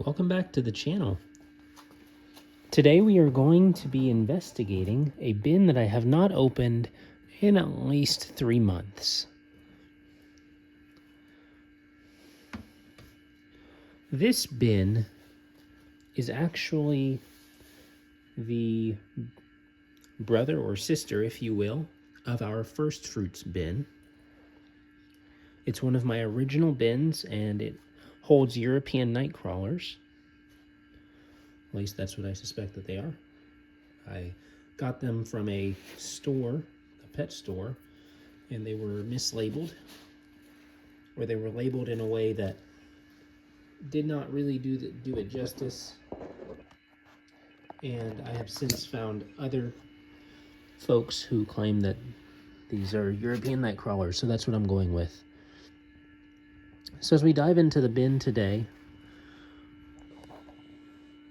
Welcome back to the channel. Today we are going to be investigating a bin that I have not opened in at least 3 months. This bin is actually the brother or sister, if you will, of our first fruits bin. It's one of my original bins and it holds European Nightcrawlers. At least that's what I suspect that they are. I got them from a store, a pet store, and they were mislabeled, or they were labeled in a way that did not really do it justice. And I have since found other folks who claim that these are European Nightcrawlers, so that's what I'm going with. So as we dive into the bin today,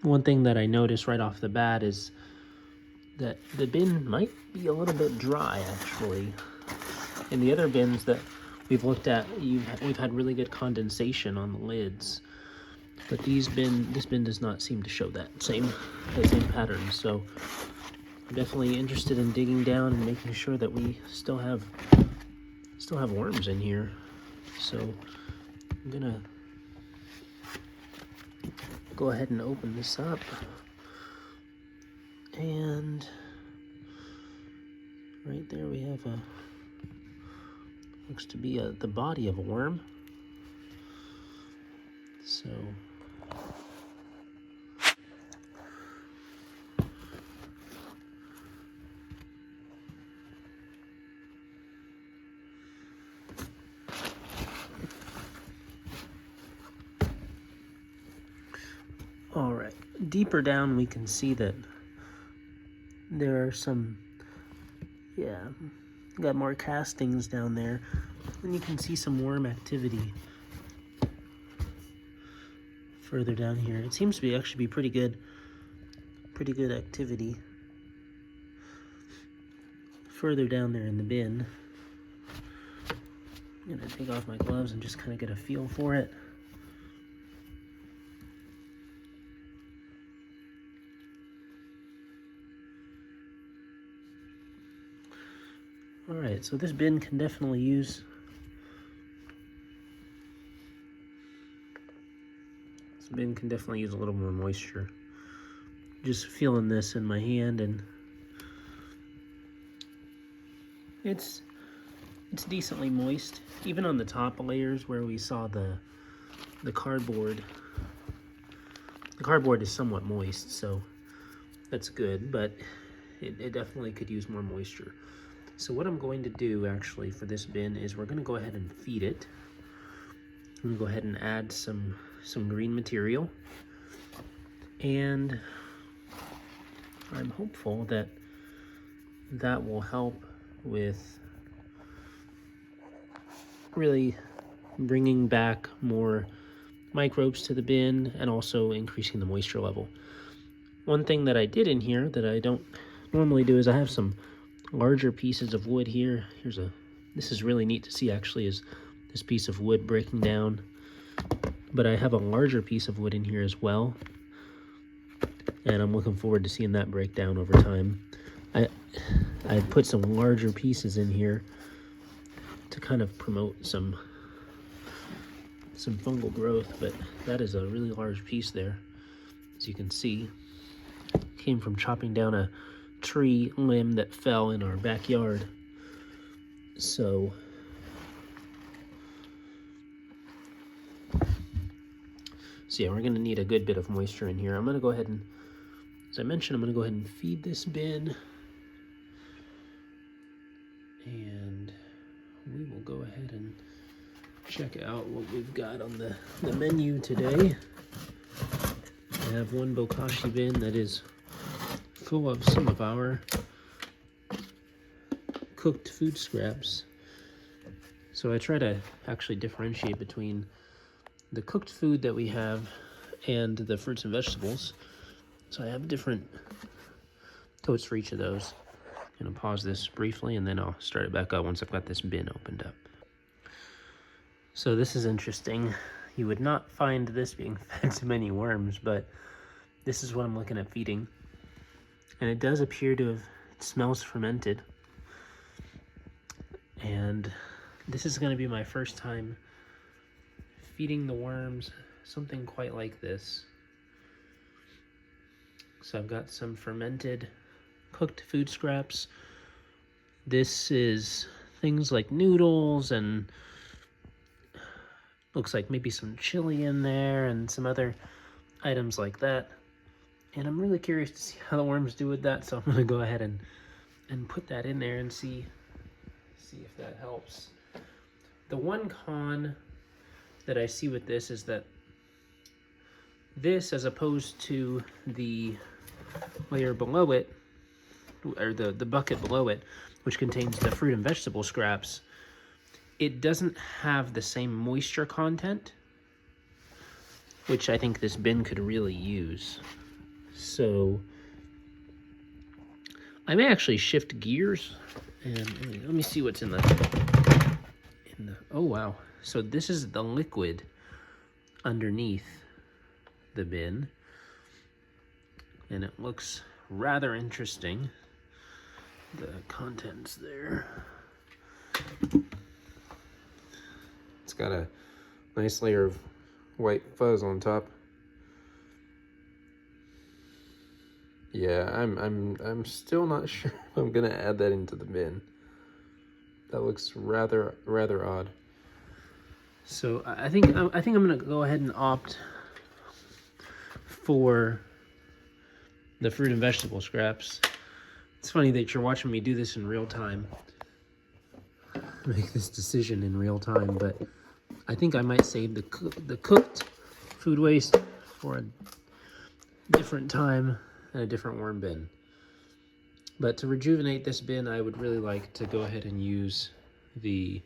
one thing that I noticed right off the bat is that the bin might be a little bit dry, actually. In the other bins that we've looked at, we've had really good condensation on the lids, but this bin does not seem to show that same pattern. So I'm definitely interested in digging down and making sure that we still have worms in here. So I'm gonna go ahead and open this up, and right there we have looks to be the body of a worm. So all right, deeper down we can see that there are some, got more castings down there, and you can see some worm activity further down here. It seems to be actually pretty good activity further down there in the bin. I'm gonna take off my gloves and just kind of get a feel for it. All right, so this bin can definitely use a little more moisture. Just feeling this in my hand, and it's decently moist. Even on the top layers where we saw the cardboard. The cardboard is somewhat moist, so that's good, but it definitely could use more moisture. So what I'm going to do actually for this bin is we're going to go ahead and feed it. I'm going to go ahead and add some green material, and I'm hopeful that that will help with really bringing back more microbes to the bin and also increasing the moisture level. One thing that I did in here that I don't normally do is I have some larger pieces of wood here. This is really neat to see actually, is this piece of wood breaking down. But I have a larger piece of wood in here as well, and I'm looking forward to seeing that break down over time. I put some larger pieces in here to kind of promote some fungal growth, but that is a really large piece there. As you can see, came from chopping down a tree limb that fell in our backyard. So yeah, we're gonna need a good bit of moisture in here. I'm gonna go ahead and, as I mentioned, I'm gonna go ahead and feed this bin, and we will go ahead and check out what we've got on the menu today. I have one bokashi bin that is full of some of our cooked food scraps. So I try to actually differentiate between the cooked food that we have and the fruits and vegetables. So I have different totes for each of those. I'm gonna pause this briefly and then I'll start it back up once I've got this bin opened up. So this is interesting. You would not find this being fed to many worms, but this is what I'm looking at feeding. And it does appear to have, it smells fermented. And this is going to be my first time feeding the worms something quite like this. So I've got some fermented cooked food scraps. This is things like noodles and looks like maybe some chili in there and some other items like that. And I'm really curious to see how the worms do with that, so I'm going to go ahead and put that in there and see if that helps. The one con that I see with this is that this, as opposed to the layer below it, or the bucket below it, which contains the fruit and vegetable scraps, it doesn't have the same moisture content, which I think this bin could really use. So I may actually shift gears and let me see what's in the, oh wow. So this is the liquid underneath the bin, and it looks rather interesting. The contents there. It's got a nice layer of white fuzz on top. Yeah, I'm still not sure if I'm gonna add that into the bin. That looks rather odd. So I think I'm gonna go ahead and opt for the fruit and vegetable scraps. It's funny that you're watching me do this in real time, make this decision in real time, but I think I might save the cooked food waste for a different time and a different worm bin. But to rejuvenate this bin, I would really like to go ahead and use the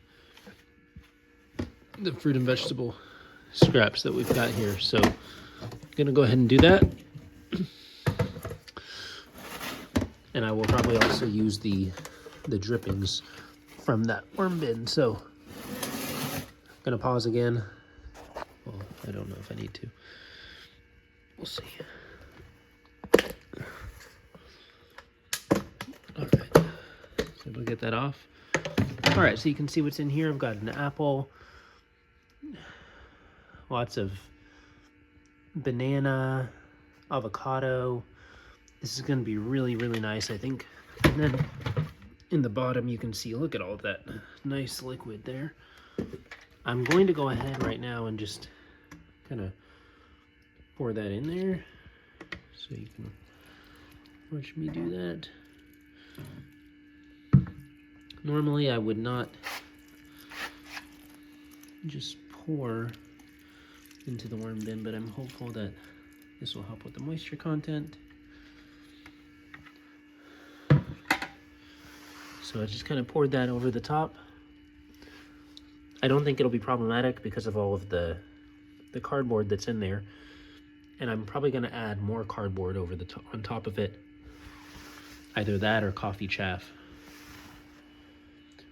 fruit and vegetable scraps that we've got here. So I'm gonna go ahead and do that. And I will probably also use the drippings from that worm bin. So I'm gonna pause again. Well, I don't know if I need to. We'll see. All right, so we'll get that off. All right, so you can see what's in here. I've got an apple, lots of banana, avocado. This is going to be really nice, I think. And then in the bottom, you can see, look at all that nice liquid there. I'm going to go ahead right now and just kind of pour that in there. So you can watch me do that. Normally, I would not just pour into the worm bin, but I'm hopeful that this will help with the moisture content. So I just kind of poured that over the top. I don't think it'll be problematic because of all of the cardboard that's in there. And I'm probably going to add more cardboard over the top, on top of it. Either that or coffee chaff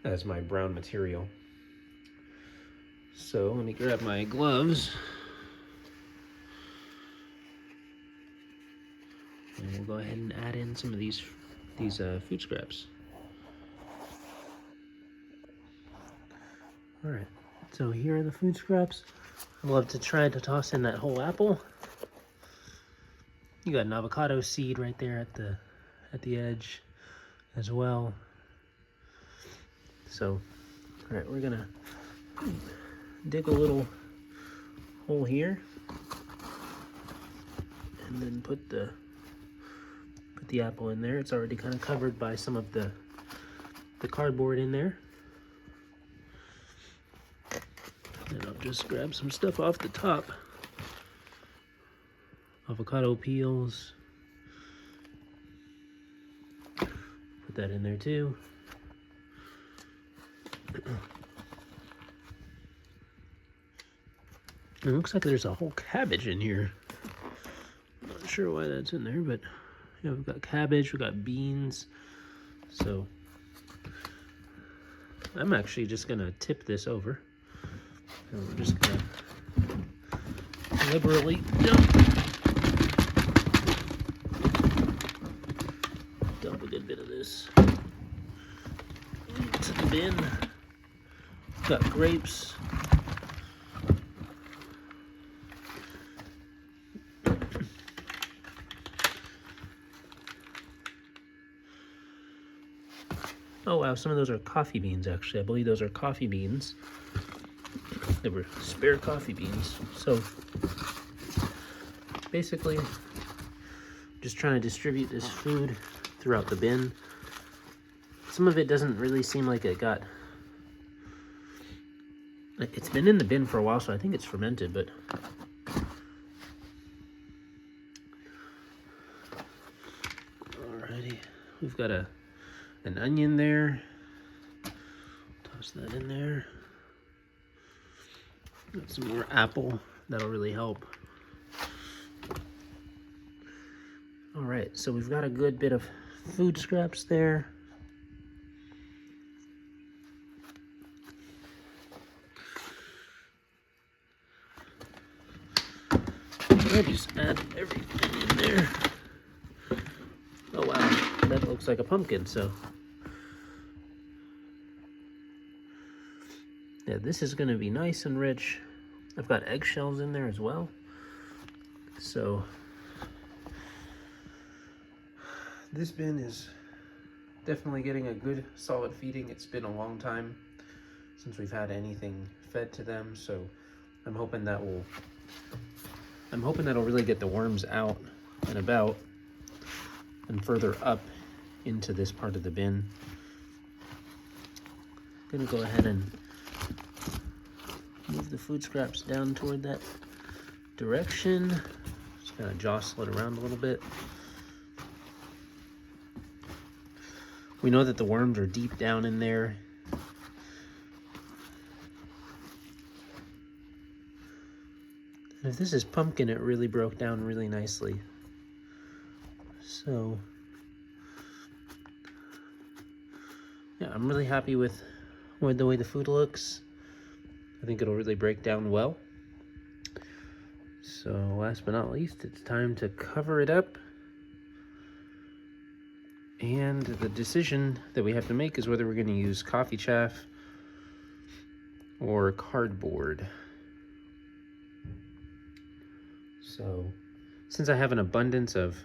as my brown material. So let me grab my gloves. And we'll go ahead and add in some of these food scraps. All right, so here are the food scraps. I love to try to toss in that whole apple. You got an avocado seed right there at the edge as well. So, all right, we're gonna dig a little hole here, and then put the apple in there. It's already kind of covered by some of the cardboard in there. And I'll just grab some stuff off the top. Avocado peels. Put that in there too. It looks like there's a whole cabbage in here. I'm not sure why that's in there, but yeah, we've got cabbage, we've got beans. So I'm actually just gonna tip this over. And we're just gonna liberally dump a good bit of this into the bin. Got grapes. Oh wow, some of those are coffee beans actually. I believe those are coffee beans. They were spare coffee beans. So basically, just trying to distribute this food throughout the bin. Some of it doesn't really seem like it got... It's been in the bin for a while, so I think it's fermented, but... Alrighty, we've got an onion there. Toss that in there. Got some more apple, that'll really help. All right, so we've got a good bit of food scraps there. I just add everything in there. Oh wow, that looks like a pumpkin, so. Yeah, this is gonna be nice and rich. I've got eggshells in there as well. So, this bin is definitely getting a good solid feeding. It's been a long time since we've had anything fed to them, so I'm hoping that'll really get the worms out and about and further up into this part of the bin. I'm gonna go ahead and move the food scraps down toward that direction. Just kind of jostle it around a little bit. We know that the worms are deep down in there. And if this is pumpkin, it really broke down really nicely. So, yeah, I'm really happy with the way the food looks. I think it'll really break down well. So last but not least, it's time to cover it up. And the decision that we have to make is whether we're going to use coffee chaff or cardboard. So since I have an abundance of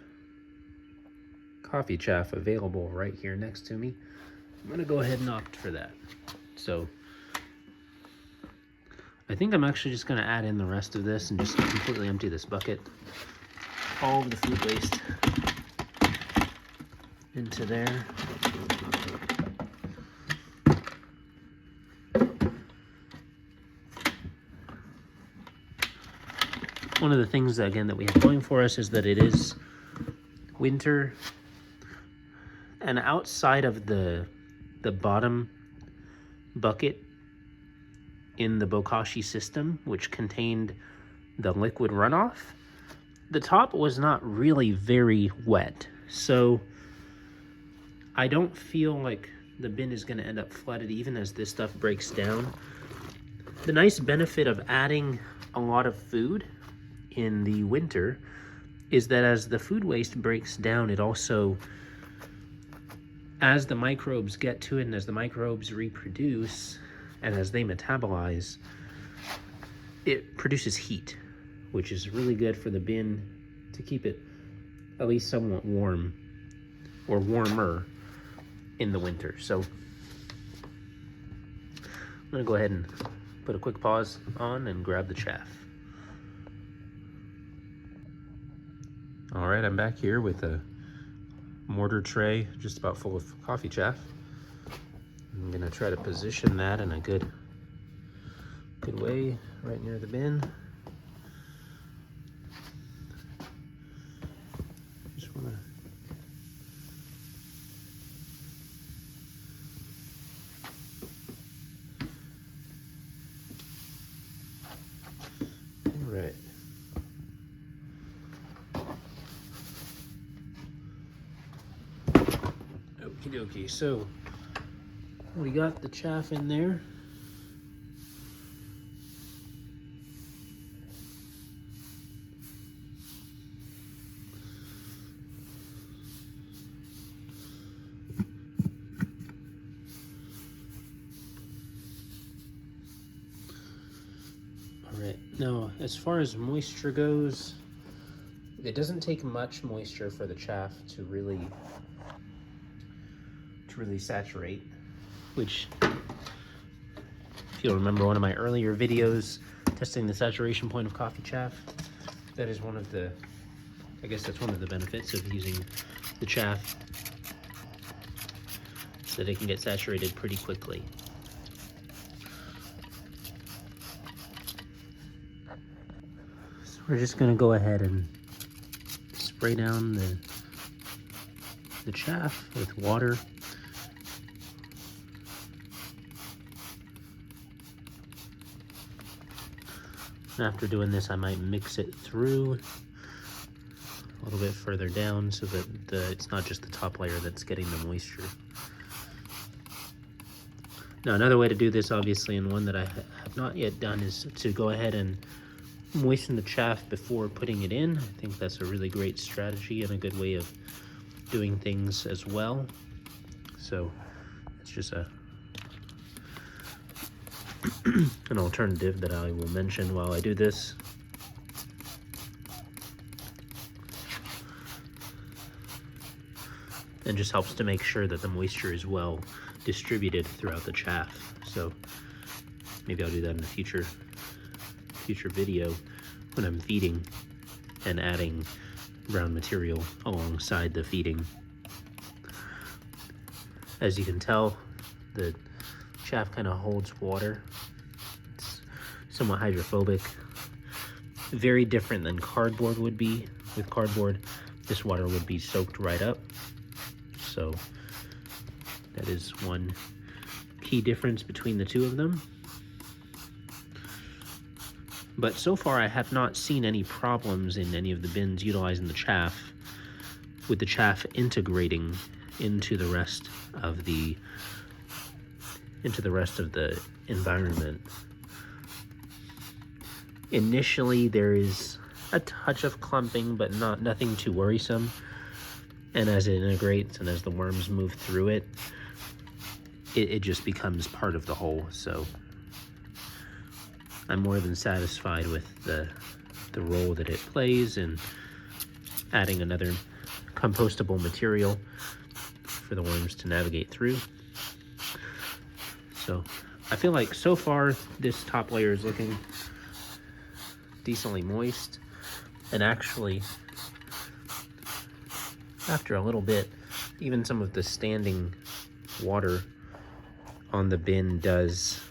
coffee chaff available right here next to me, I'm going to go ahead and opt for that. So I think I'm actually just going to add in the rest of this and just completely empty this bucket. All of the food waste into there. One of the things, again, that we have going for us is that it is winter. And outside of the bottom bucket in the bokashi system, which contained the liquid runoff, the top was not really very wet. So I don't feel like the bin is going to end up flooded even as this stuff breaks down. The nice benefit of adding a lot of food in the winter is that as the food waste breaks down, it also, as the microbes get to it and as the microbes reproduce and as they metabolize, it produces heat, which is really good for the bin to keep it at least somewhat warm or warmer in the winter. So I'm gonna go ahead and put a quick pause on and grab the chaff. All right, I'm back here with a mortar tray just about full of coffee chaff. I'm gonna try to position that in a good way right near the bin. Just wanna right. Okie dokie, so we got the chaff in there. Now, as far as moisture goes, it doesn't take much moisture for the chaff to really saturate, which, if you'll remember one of my earlier videos testing the saturation point of coffee chaff, that is one of the, I guess that's one of the benefits of using the chaff, so that it can get saturated pretty quickly. So we're just gonna go ahead and spray down the chaff with water. And after doing this, I might mix it through a little bit further down so that it's not just the top layer that's getting the moisture. Now, another way to do this, obviously, and one that I have not yet done, is to go ahead and moisten the chaff before putting it in. I think that's a really great strategy and a good way of doing things as well. So it's just an alternative that I will mention while I do this. And just helps to make sure that the moisture is well distributed throughout the chaff. So maybe I'll do that in a future video when I'm feeding and adding brown material alongside the feeding. As you can tell, the chaff kind of holds water. It's somewhat hydrophobic. Very different than cardboard would be. With cardboard, this water would be soaked right up. So that is one key difference between the two of them. But so far I have not seen any problems in any of the bins utilizing the chaff, with the chaff integrating into the rest of the environment. Initially there is a touch of clumping, but nothing too worrisome. And as it integrates and as the worms move through it, it just becomes part of the whole. So I'm more than satisfied with the role that it plays in adding another compostable material for the worms to navigate through. So I feel like so far this top layer is looking decently moist, and actually after a little bit, even some of the standing water on the bin does,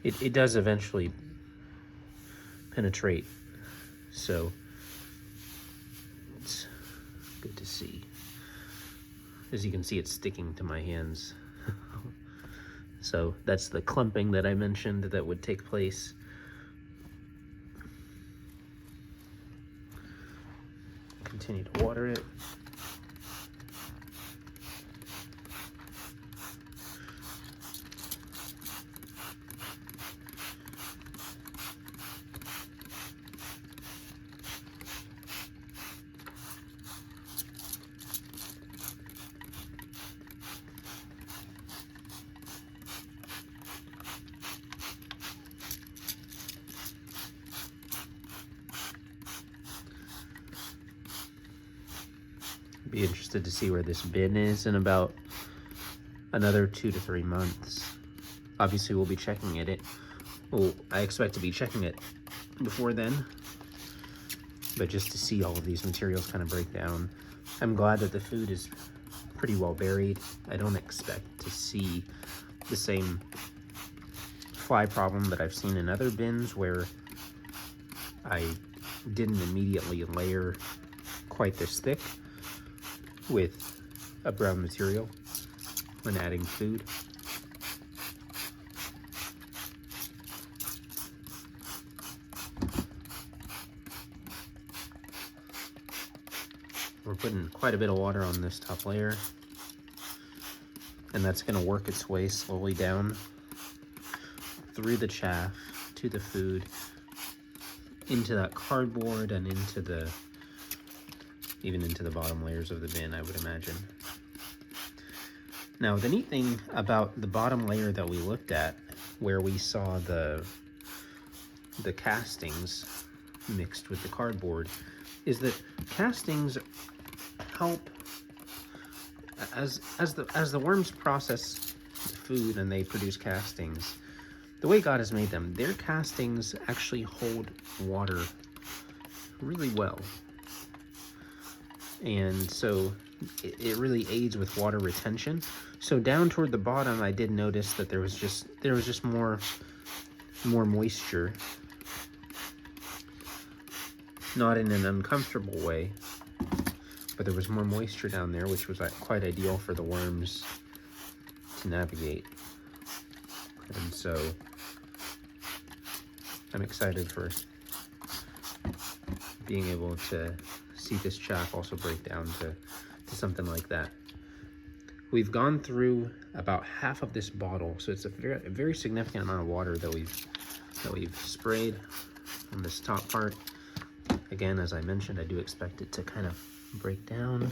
it does eventually penetrate. So it's good to see. As you can see, it's sticking to my hands. So that's the clumping that I mentioned that would take place. Continue to water it. Be interested to see where this bin is in about another 2 to 3 months. Obviously we'll be checking it. Well, I expect to be checking it before then, but just to see all of these materials kind of break down. I'm glad that the food is pretty well buried. I don't expect to see the same fly problem that I've seen in other bins where I didn't immediately layer quite this thick with a brown material when adding food. We're putting quite a bit of water on this top layer, and that's going to work its way slowly down through the chaff to the food, into that cardboard, and even into the bottom layers of the bin, I would imagine. Now, the neat thing about the bottom layer that we looked at where we saw the castings mixed with the cardboard, is that castings help as the worms process the food and they produce castings. The way God has made them, their castings actually hold water really well, and so it really aids with water retention. So down toward the bottom, I did notice that there was just more moisture, not in an uncomfortable way, but there was more moisture down there, which was quite ideal for the worms to navigate. And so I'm excited for being able to see this chaff also break down to something like that. We've gone through about half of this bottle, so it's a very significant amount of water that we've sprayed on this top part. Again, as I mentioned, I do expect it to kind of break down,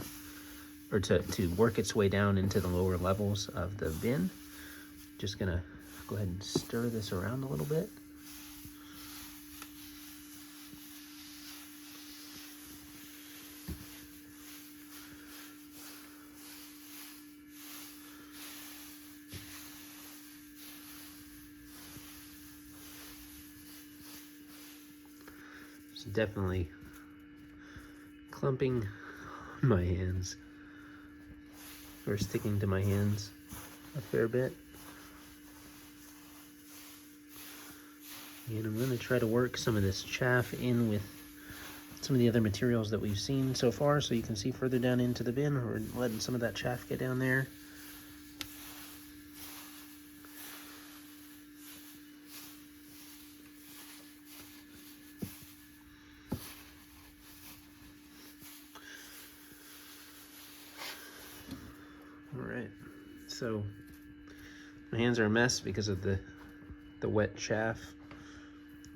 or to work its way down into the lower levels of the bin. Just gonna go ahead and stir this around a little bit. It's definitely clumping my hands, or sticking to my hands a fair bit. And I'm going to try to work some of this chaff in with some of the other materials that we've seen so far, so you can see further down into the bin. We're letting some of that chaff get down there. Alright, so my hands are a mess because of the wet chaff.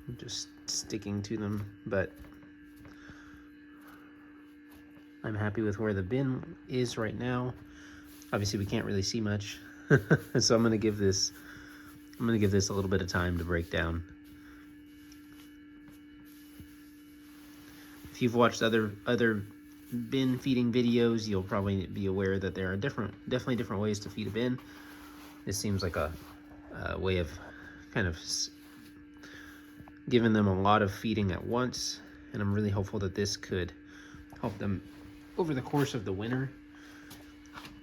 I'm just sticking to them, but I'm happy with where the bin is right now. Obviously we can't really see much, so I'm gonna give this a little bit of time to break down. If you've watched other bin feeding videos, you'll probably be aware that there are definitely different ways to feed a bin. This seems like a way of kind of giving them a lot of feeding at once, and I'm really hopeful that this could help them over the course of the winter.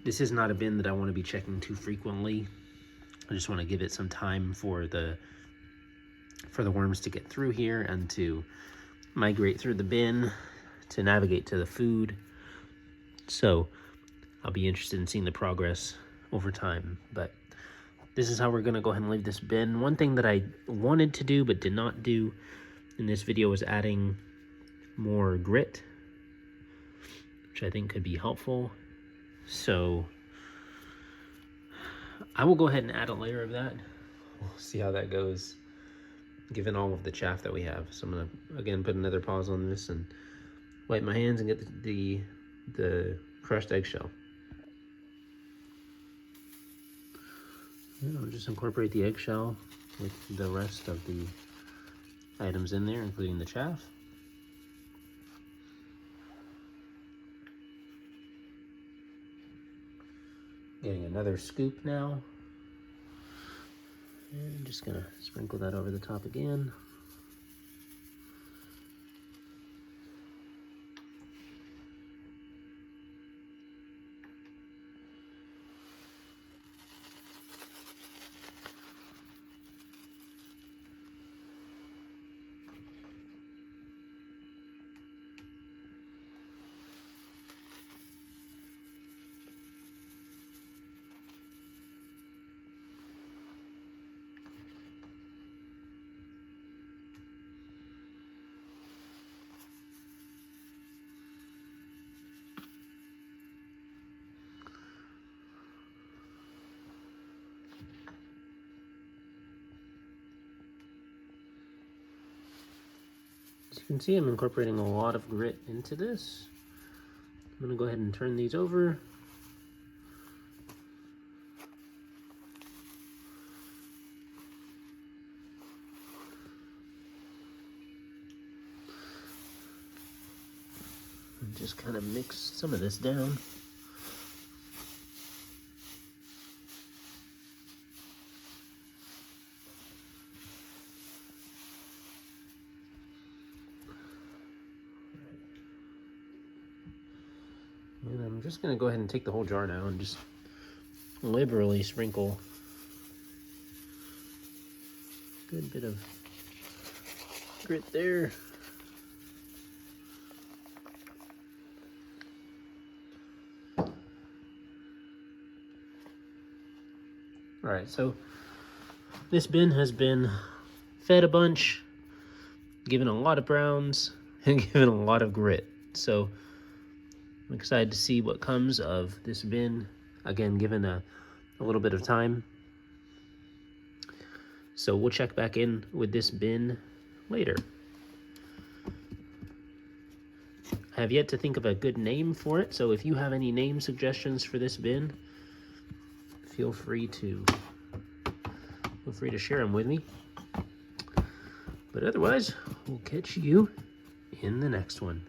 This is not a bin that I want to be checking too frequently. I just want to give it some time for the worms to get through here and to migrate through the bin, to navigate to the food. So I'll be interested in seeing the progress over time, but this is how we're gonna go ahead and leave this bin. One thing that I wanted to do but did not do in this video was adding more grit, which I think could be helpful. So I will go ahead and add a layer of that. We'll see how that goes, given all of the chaff that we have. So I'm gonna, again, put another pause on this and wipe my hands and get the crushed eggshell. And I'll just incorporate the eggshell with the rest of the items in there, including the chaff. Getting another scoop now. And I'm just gonna sprinkle that over the top again. As you can see, I'm incorporating a lot of grit into this. I'm gonna go ahead and turn these over. Just kind of mix some of this down. And I'm just going to go ahead and take the whole jar now and just liberally sprinkle a good bit of grit there. All right, so this bin has been fed a bunch, given a lot of browns, and given a lot of grit. So I'm excited to see what comes of this bin, again, given a little bit of time. So we'll check back in with this bin later. I have yet to think of a good name for it, so if you have any name suggestions for this bin, feel free to share them with me. But otherwise, we'll catch you in the next one.